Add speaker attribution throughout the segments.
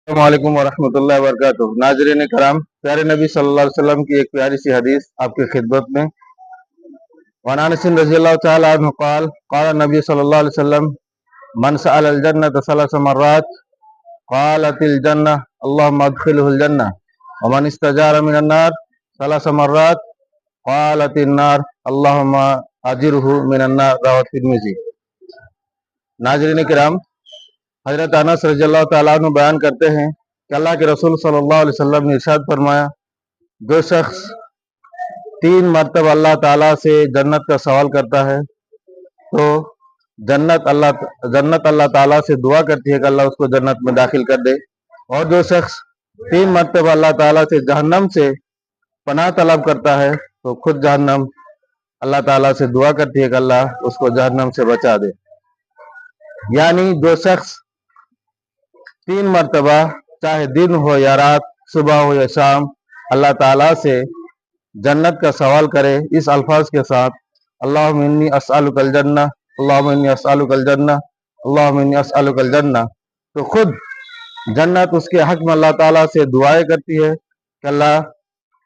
Speaker 1: अस्सलामुअलैकुम वरहमतुल्लाहि वबरकातुह। नाज़रीन कराम, प्यारे नबी सल्लल्लाहु अलैहि वसल्लम की एक प्यारी सी हदीस आपकी खिदमत में। वन अनस रज़ियल्लाहु तआला अन्हु क़ाल क़ाल नबी सल्लल्लाहु अलैहि वसल्लम मन सअल अल जन्नत सलस मर्रात क़ालतिल जन्नह अल्लाहुम्मा अदखिलहुल जन्नह व मन इस्तजारा मिनन नार सलस मर्रात क़ालतिन नार अल्लाहुम्मा अजिरहु मिनन नार। रवाहु तिर्मिज़ी। नाज़रीन किराम, हज़रत अनस रज़ियल्लाहु तआला अन्हु बयान करते हैं कि अल्लाह के रसूल सल्लल्लाहु अलैहि वसल्लम ने इरशाद फरमाया, जो शख्स 3 मरतबा अल्लाह ताला से जन्नत का सवाल करता है तो जन्नत अल्लाह ताला से दुआ करती है कि अल्लाह उसको जन्नत में दाखिल कर दे। और जो शख्स 3 मरतबा अल्लाह ताला से जहन्नम से पनाह तलब करता है तो खुद जहन्नम अल्लाह ताला से दुआ करती है कि अल्लाह उसको जहन्नम से बचा दे। यानी जो शख्स 3 मरतबा, चाहे दिन हो या रात, सुबह हो या शाम, अल्लाह ताला से जन्नत का सवाल करे इस अल्फाज के साथ, अल्लाहुम्मा इन्नी अस्अलुकल जन्नह, अल्लाहुम्मा इन्नी अस्अलुकल जन्नह, अल्लाहुम्मा इन्नी अस्अलुकल जन्नह, तो खुद जन्नत उसके हक में अल्लाह ताला से दुआएं करती है कि अल्लाह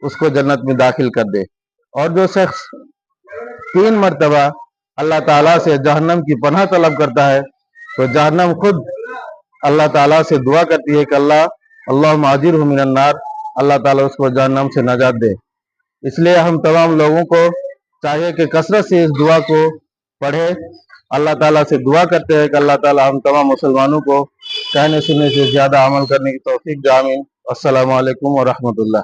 Speaker 1: उसको जन्नत में दाखिल कर दे। और जो शख्स 3 मरतबा अल्लाह ताला से जहन्नम की पनाह तलब करता है तो जहन्नम खुद अल्लाह ताला से दुआ करती है कि अल्लाहुम्मा अजिरहु मिनन नार, अल्लाह ताला उसको जहन्नम से नजात दे। इसलिए हम तमाम लोगों को चाहिए कि कसरत से इस दुआ को पढ़े, अल्लाह ताला से दुआ करते हैं कि अल्लाह ताला हम तमाम मुसलमानों को कहने सुनने से ज़्यादा अमल करने की तौफीक दे। आमीन। अस्सलामु अलैकुम व रहमतुल्लाह।